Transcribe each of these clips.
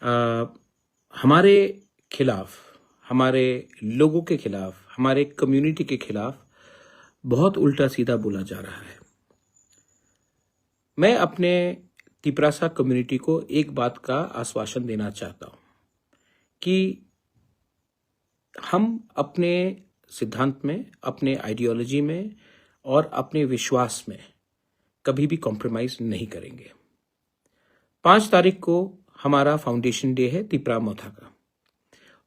हमारे खिलाफ, हमारे लोगों के खिलाफ, हमारे कम्युनिटी के खिलाफ बहुत उल्टा सीधा बोला जा रहा है। मैं अपने तिपरासा कम्युनिटी को एक बात का आश्वासन देना चाहता हूं कि हम अपने सिद्धांत में, अपने आइडियोलॉजी में और अपने विश्वास में कभी भी कॉम्प्रोमाइज नहीं करेंगे। 5 तारीख को हमारा फाउंडेशन डे है तिपरा मोथा का,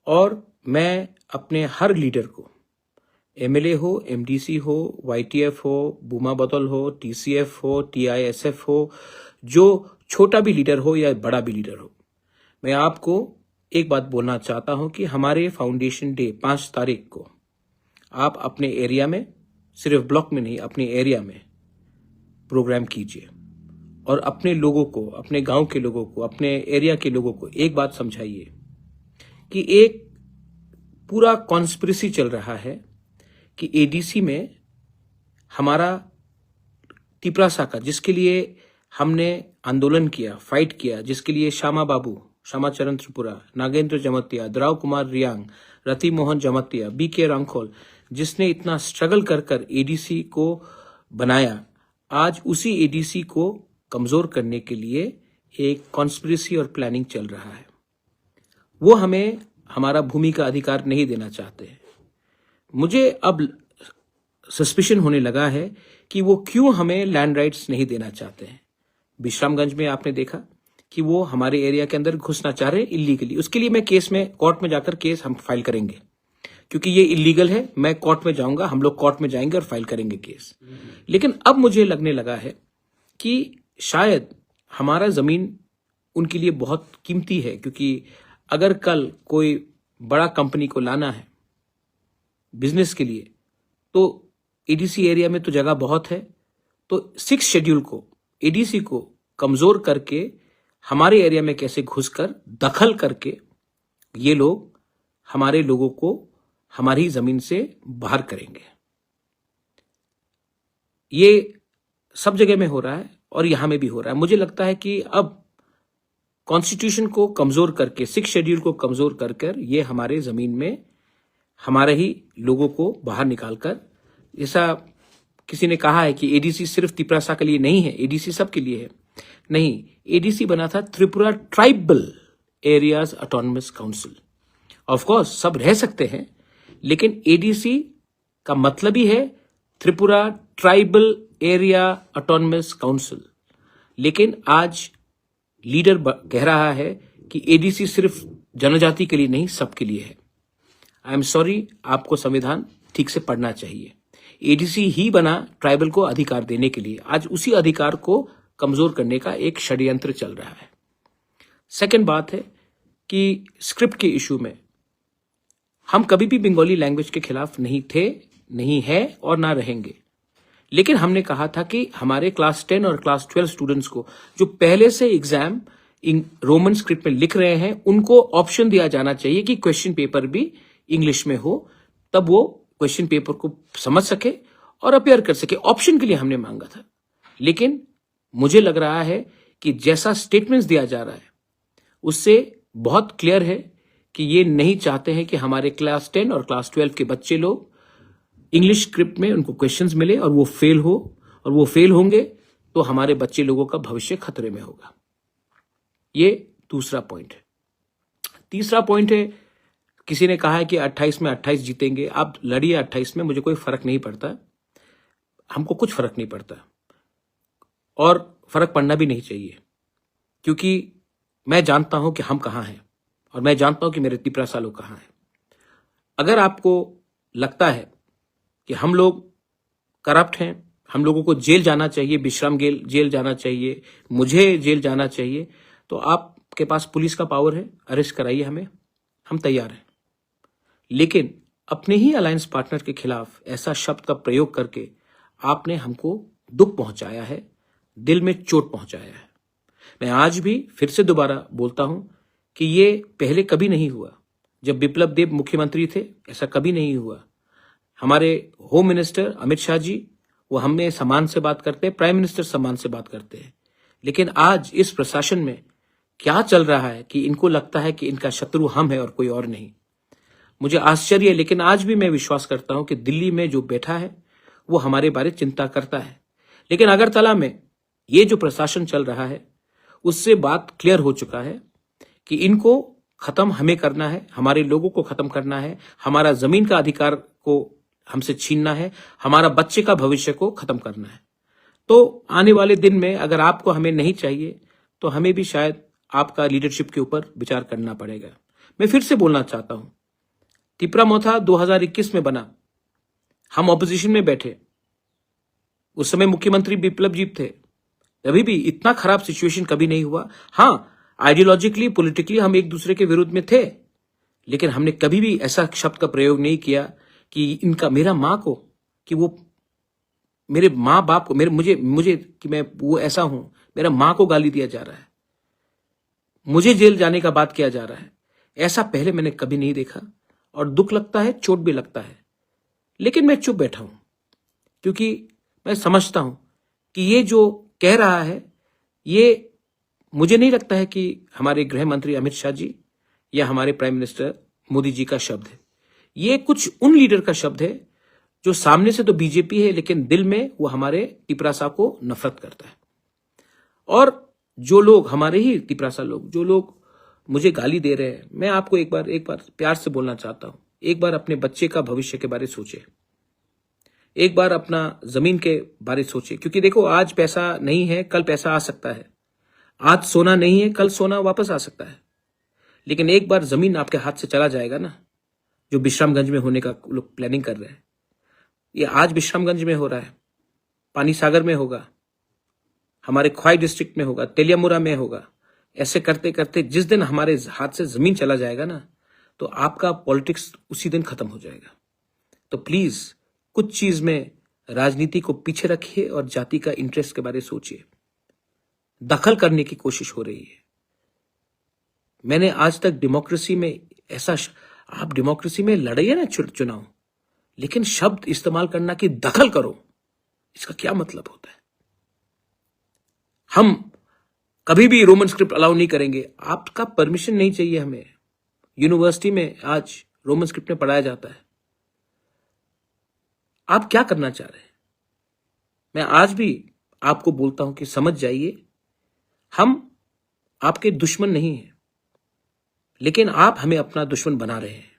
और मैं अपने हर लीडर को, एमएलए हो, एमडीसी हो, वाईटीएफ हो, बुमा बतौल हो, टीसीएफ हो, टीआईएसएफ हो, जो छोटा भी लीडर हो या बड़ा भी लीडर हो, मैं आपको एक बात बोलना चाहता हूं कि हमारे फाउंडेशन डे 5 तारीख को आप अपने एरिया में, सिर्फ ब्लॉक में नहीं, अपने एरिया में प्रोग्राम कीजिए और अपने लोगों को, अपने गांव के लोगों को, अपने एरिया के लोगों को एक बात समझाइए कि एक पूरा कॉन्स्पिरेसी चल रहा है कि एडीसी में हमारा तिपरासा का, जिसके लिए हमने आंदोलन किया, फाइट किया, जिसके लिए श्यामा बाबू, श्यामाचरण त्रिपुरा, नागेंद्र जमतिया, द्राव कुमार रियांग, रति मोहन जमतिया, बीके रांखोल, जिसने इतना स्ट्रगल कर कर एडीसी को बनाया, आज उसी एडीसी को कमजोर करने के लिए एक कॉन्स्पिरेसी और प्लानिंग चल रहा है। वो हमें हमारा भूमि का अधिकार नहीं देना चाहते। मुझे अब सस्पिशन होने लगा है कि वो क्यों हमें लैंड राइट्स नहीं देना चाहते हैं। विश्रामगंज में आपने देखा कि वो हमारे एरिया के अंदर घुसना चाह रहे हैं इलीगली। उसके लिए मैं केस में, कोर्ट में जाकर केस हम फाइल करेंगे, क्योंकि ये इलीगल है। मैं कोर्ट में जाऊंगा, हम लोग कोर्ट में जाएंगे और फाइल करेंगे केस। लेकिन अब मुझे लगने लगा है कि शायद हमारा जमीन उनके लिए बहुत कीमती है, क्योंकि अगर कल कोई बड़ा कंपनी को लाना है बिजनेस के लिए, तो एडीसी एरिया में तो जगह बहुत है। तो 6 शेड्यूल को, एडीसी को कमजोर करके हमारे एरिया में कैसे घुसकर दखल करके ये लोग हमारे लोगों को हमारी जमीन से बाहर करेंगे। ये सब जगह में हो रहा है और यहां में भी हो रहा है। मुझे लगता है कि अब कॉन्स्टिट्यूशन को कमजोर करके, 6 शेड्यूल को कमजोर कर कर ये हमारे जमीन में हमारे ही लोगों को बाहर निकालकर, ऐसा किसी ने कहा है कि एडीसी सिर्फ तिपरासा के लिए नहीं है, एडीसी सबके लिए है। नहीं, एडीसी बना था Tripura tribal areas autonomous council. Of course सब रह सकते हैं, लेकिन एडीसी का मतलब ही है Tripura tribal area autonomous council. लेकिन आज लीडर कह रहा है कि एडीसी सिर्फ जनजाति के लिए नहीं, सबके लिए है। आई एम सॉरी, आपको संविधान ठीक से पढ़ना चाहिए। एडीसी ही बना ट्राइबल को अधिकार देने के लिए। आज उसी अधिकार को कमजोर करने का एक षड्यंत्र चल रहा है। सेकंड बात है कि स्क्रिप्ट के इशू में हम कभी भी बंगाली लैंग्वेज के खिलाफ नहीं थे, नहीं है और ना रहेंगे। लेकिन हमने कहा था कि हमारे क्लास 10 और क्लास 12 स्टूडेंट्स को, जो पहले से एग्जाम रोमन स्क्रिप्ट में लिख रहे हैं, उनको ऑप्शन दिया जाना चाहिए कि क्वेश्चन पेपर भी इंग्लिश में हो, तब वो क्वेश्चन पेपर को समझ सके और अपेयर कर सके। ऑप्शन के लिए हमने मांगा था। लेकिन मुझे लग रहा है कि जैसा स्टेटमेंट्स दिया जा रहा है उससे बहुत क्लियर है कि ये नहीं चाहते हैं कि हमारे क्लास 10 और क्लास 12 के बच्चे लोग इंग्लिश स्क्रिप्ट में उनको क्वेश्चंस मिले और वो फेल हो, और वो फेल होंगे तो हमारे बच्चे लोगों का भविष्य खतरे में होगा। ये दूसरा पॉइंट है। तीसरा पॉइंट है, किसी ने कहा है कि 28 में 28 जीतेंगे। आप लड़िए 28 में, मुझे कोई फर्क नहीं पड़ता, हमको कुछ फर्क नहीं पड़ता और फर्क पड़ना भी नहीं चाहिए, क्योंकि मैं जानता हूं कि हम कहां हैं और मैं जानता हूं कि मेरे तिपरासा लोग कहां हैं। अगर आपको लगता है कि हम लोग करप्ट हैं, हम लोगों को जेल जाना चाहिए, विश्राम जेल जाना चाहिए, मुझे जेल जाना चाहिए, तो आपके पास पुलिस का पावर है, अरेस्ट कराइए हमें, हम तैयार हैं। लेकिन अपने ही अलायंस पार्टनर के खिलाफ ऐसा शब्द का प्रयोग करके आपने हमको दुख पहुंचाया है, दिल में चोट पहुंचाया है। मैं आज भी फिर से दोबारा बोलता हूं कि ये पहले कभी नहीं हुआ। जब बिप्लब देब मुख्यमंत्री थे ऐसा कभी नहीं हुआ। हमारे होम मिनिस्टर अमित शाह जी, वो हमें सम्मान से बात करते हैं, प्राइम मिनिस्टर सम्मान से बात करते हैं। लेकिन आज इस प्रशासन में क्या चल रहा है कि इनको लगता है कि इनका शत्रु हम है और कोई और नहीं। मुझे आश्चर्य है, लेकिन आज भी मैं विश्वास करता हूं कि दिल्ली में जो बैठा है वो हमारे बारे चिंता करता है। लेकिन अगरतला में ये जो प्रशासन चल रहा है उससे बात क्लियर हो चुका है कि इनको खत्म हमें करना है, हमारे लोगों को खत्म करना है, हमारा जमीन का अधिकार को हमसे छीनना है, हमारा बच्चे का भविष्य को खत्म करना है। तो आने वाले दिन में अगर आपको हमें नहीं चाहिए तो हमें भी शायद आपका लीडरशिप के ऊपर विचार करना पड़ेगा। मैं फिर से बोलना चाहता हूं, तिपरा मोथा 2021 में बना, हम ऑपोजिशन में बैठे, उस समय मुख्यमंत्री बिप्लब जी थे, अभी भी इतना खराब सिचुएशन कभी नहीं हुआ। हाँ, आइडियोलॉजिकली पॉलिटिकली हम एक दूसरे के विरुद्ध में थे, लेकिन हमने कभी भी ऐसा शब्द का प्रयोग नहीं किया कि इनका मेरा मां को, कि वो मेरे माँ बाप को, मेरे मुझे कि मैं वो ऐसा हूं, मेरा मां को गाली दिया जा रहा है, मुझे जेल जाने का बात किया जा रहा है। ऐसा पहले मैंने कभी नहीं देखा और दुख लगता है, चोट भी लगता है, लेकिन मैं चुप बैठा हूं क्योंकि मैं समझता हूं कि ये जो कह रहा है ये मुझे नहीं लगता है कि हमारे गृह मंत्री अमित शाह जी या हमारे प्राइम मिनिस्टर मोदी जी का शब्द है। ये कुछ उन लीडर का शब्द है जो सामने से तो बीजेपी है लेकिन दिल में वो हमारे तिपरासा को नफरत करता है। और जो लोग हमारे ही तिपरासा लोग, जो लोग मुझे गाली दे रहे हैं, मैं आपको एक बार प्यार से बोलना चाहता हूं, एक बार अपने बच्चे का भविष्य के बारे सोचे, एक बार अपना जमीन के बारे सोचे, क्योंकि देखो आज पैसा नहीं है, कल पैसा आ सकता है, आज सोना नहीं है, कल सोना वापस आ सकता है, लेकिन एक बार जमीन आपके हाथ से चला जाएगा ना, जो विश्रामगंज में होने का लोग प्लानिंग कर रहे हैं, ये आज विश्रामगंज में हो रहा है, पानी सागर में होगा, हमारे ख्वाई डिस्ट्रिक्ट में होगा, तेलियामुरा में होगा। ऐसे करते करते जिस दिन हमारे हाथ से जमीन चला जाएगा ना, तो आपका पॉलिटिक्स उसी दिन खत्म हो जाएगा। तो प्लीज कुछ चीज में राजनीति को पीछे रखिए और जाति का इंटरेस्ट के बारे में सोचिए। दखल करने की कोशिश हो रही है। मैंने आज तक डेमोक्रेसी में आप डेमोक्रेसी में लड़िए ना चुनाव, लेकिन शब्द इस्तेमाल करना कि दखल करो, इसका क्या मतलब होता है? हम कभी भी रोमन स्क्रिप्ट अलाउ नहीं करेंगे, आपका परमिशन नहीं चाहिए हमें। यूनिवर्सिटी में आज रोमन स्क्रिप्ट में पढ़ाया जाता है। आप क्या करना चाह रहे हैं? मैं आज भी आपको बोलता हूं कि समझ जाइए, हम आपके दुश्मन नहीं हैं, लेकिन आप हमें अपना दुश्मन बना रहे हैं।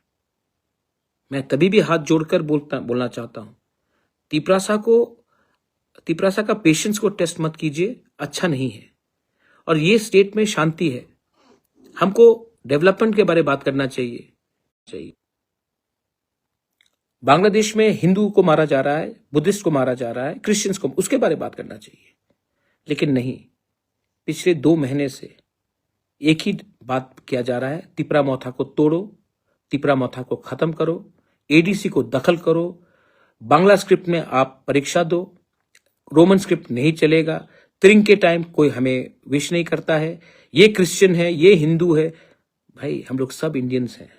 मैं तभी भी हाथ जोड़कर बोलना चाहता हूं, तिपरासा का पेशेंस को टेस्ट मत कीजिए, अच्छा नहीं है। और ये स्टेट में शांति है, हमको डेवलपमेंट के बारे में बात करना चाहिए। बांग्लादेश में हिंदू को मारा जा रहा है, बुद्धिस्ट को मारा जा रहा है, क्रिश्चियंस को, उसके बारे में बात करना चाहिए, लेकिन नहीं। पिछले 2 महीने से एक ही बात किया जा रहा है, तिपरा मोथा को तोड़ो, तिपरा मोथा को खत्म करो, एडीसी को दखल करो, बांग्ला स्क्रिप्ट में आप परीक्षा दो, रोमन स्क्रिप्ट नहीं चलेगा, त्रिंग के टाइम कोई हमें विश नहीं करता है, ये क्रिश्चियन है, ये हिंदू है। भाई हम लोग सब इंडियंस हैं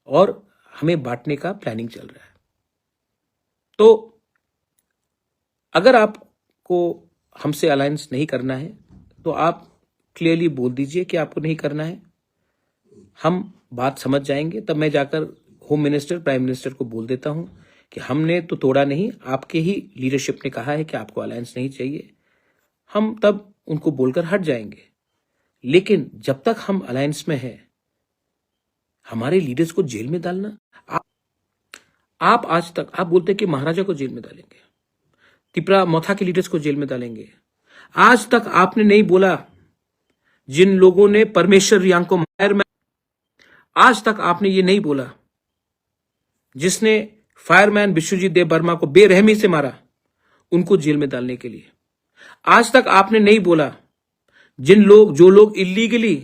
और हमें बांटने का प्लानिंग चल रहा है। तो अगर आपको हमसे अलायंस नहीं करना है तो आप क्लियरली बोल दीजिए कि आपको नहीं करना है, हम बात समझ जाएंगे। तब मैं जाकर होम मिनिस्टर, प्राइम मिनिस्टर को बोल देता हूं कि हमने तो तोड़ा नहीं, आपके ही लीडरशिप ने कहा है कि आपको अलायंस नहीं चाहिए, हम तब उनको बोलकर हट जाएंगे। लेकिन जब तक हम अलायंस में हैं, हमारे लीडर्स को जेल में डालना, आप आज तक आप बोलते हैं कि महाराजा को जेल में डालेंगे, तिपरा मोथा के लीडर्स को जेल में डालेंगे। आज तक आपने नहीं बोला जिन लोगों ने परमेश्वर रियांग को फायरमैन, आज तक आपने ये नहीं बोला जिसने फायरमैन विश्वजीत देव वर्मा को बेरहमी से मारा, उनको जेल में डालने के लिए। आज तक आपने नहीं बोला जो लोग इलीगली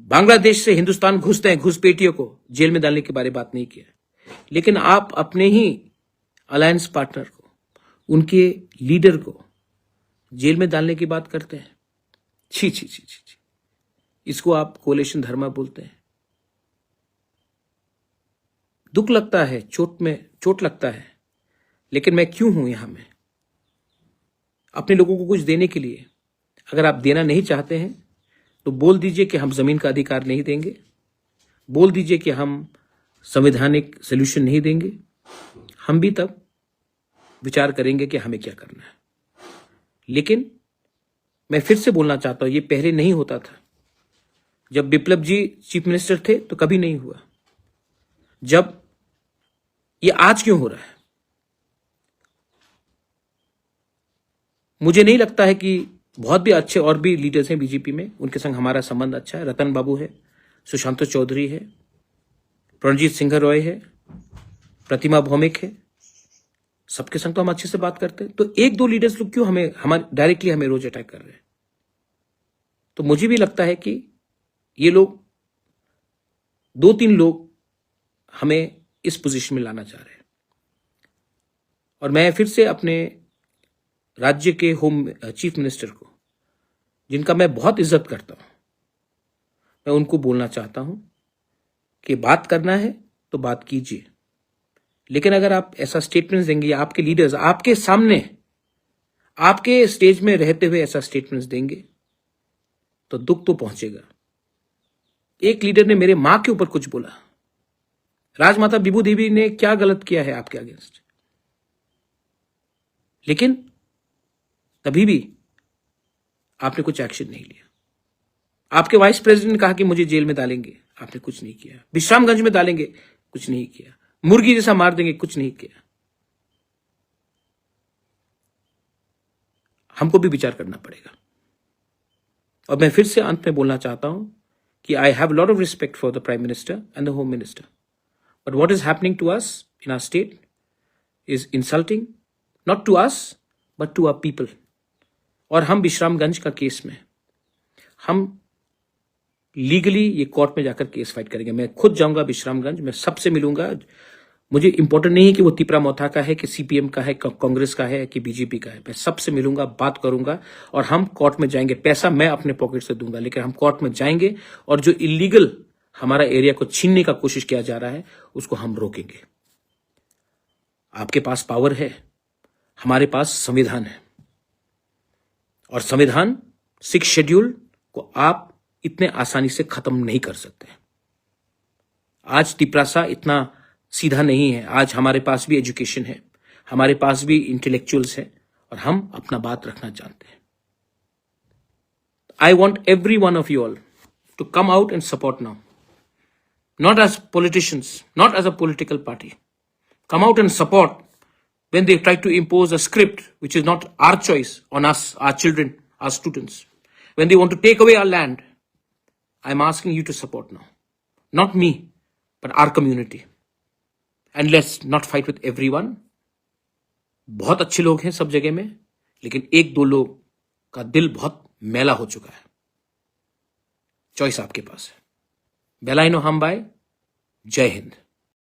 बांग्लादेश से हिंदुस्तान घुसते हैं, घुसपैठियों को जेल में डालने के बारे में बात नहीं किया। लेकिन आप अपने ही अलायंस पार्टनर को, उनके लीडर को जेल में डालने की बात करते हैं। छी छी छी छी, इसको आप कोलेशन धर्मा बोलते हैं। दुख लगता है, चोट लगता है, लेकिन मैं क्यों हूं यहां में? अपने लोगों को कुछ देने के लिए। अगर आप देना नहीं चाहते हैं तो बोल दीजिए कि हम जमीन का अधिकार नहीं देंगे, बोल दीजिए कि हम संवैधानिक सोल्यूशन नहीं देंगे। हम भी तब विचार करेंगे कि हमें क्या करना है। लेकिन मैं फिर से बोलना चाहता हूं, ये पहले नहीं होता था। जब बिप्लब जी चीफ मिनिस्टर थे तो कभी नहीं हुआ, जब ये आज क्यों हो रहा है? मुझे नहीं लगता है कि बहुत भी अच्छे और भी लीडर्स हैं बीजेपी में, उनके संग हमारा संबंध अच्छा है। रतन बाबू है, सुशांत चौधरी है, प्रणजीत सिंह रॉय है, प्रतिमा भौमिक है, सबके संग तो हम अच्छे से बात करते हैं। तो एक दो लीडर्स लोग क्यों हमारे डायरेक्टली हमें रोज अटैक कर रहे हैं? तो मुझे भी लगता है कि ये लोग, दो तीन लोग हमें इस पोजीशन में लाना चाह रहे हैं। और मैं फिर से अपने राज्य के होम चीफ मिनिस्टर को, जिनका मैं बहुत इज्जत करता हूं, मैं उनको बोलना चाहता हूं कि बात करना है तो बात कीजिए, लेकिन अगर आप ऐसा स्टेटमेंट देंगे, आपके लीडर्स आपके सामने आपके स्टेज में रहते हुए ऐसा स्टेटमेंट देंगे तो दुख तो पहुंचेगा। एक लीडर ने मेरे मां के ऊपर कुछ बोला, राजमाता विभू देवी ने क्या गलत किया है आपके अगेंस्ट? लेकिन तभी भी आपने कुछ एक्शन नहीं लिया। आपके वाइस प्रेसिडेंट ने कहा कि मुझे जेल में डालेंगे, आपने कुछ नहीं किया। विश्रामगंज में डालेंगे, कुछ नहीं किया। मुर्गी जैसा मार देंगे, कुछ नहीं किया। हमको भी विचार करना पड़ेगा। और मैं फिर से अंत में बोलना चाहता हूं कि I have lot of respect for the prime minister and the home minister, but what is happening to us in our state is insulting, not to us but to our people. और हम विश्रामगंज का case में हम legally ये court में जाकर case fight करेंगे। मैं खुद जाऊंगा विश्रामगंज, मैं सबसे मिलूंगा। मुझे इंपॉर्टेंट नहीं है कि वो तिपरा मोथा का है, कि सीपीएम का है, कांग्रेस का है, कि बीजेपी का है। मैं सबसे मिलूंगा, बात करूंगा और हम कोर्ट में जाएंगे। पैसा मैं अपने पॉकेट से दूंगा, लेकिन हम कोर्ट में जाएंगे और जो इलीगल हमारा एरिया को छीनने का कोशिश किया जा रहा है उसको हम रोकेंगे। आपके पास पावर है, हमारे पास संविधान है, और संविधान 6 शेड्यूल को आप इतने आसानी से खत्म नहीं कर सकते। आज तिपरासा इतना सीधा नहीं है। आज हमारे पास भी एजुकेशन है, हमारे पास भी इंटेलेक्चुअल्स है, और हम अपना बात रखना जानते हैं। I want every one of you all to come out and support now, not as politicians, not as a political party. Come out and support when they try to impose a script which is not our choice on us, our children, our students. When they want to take away our land, I'm asking you to support now. Not me, but our community. And let's not fight with everyone. बहुत अच्छे लोग हैं सब जगह में, लेकिन एक दो लोग का दिल बहुत मैला हो चुका है। चॉइस आपके पास है। बेलाइनो हम बाय। जय हिंद।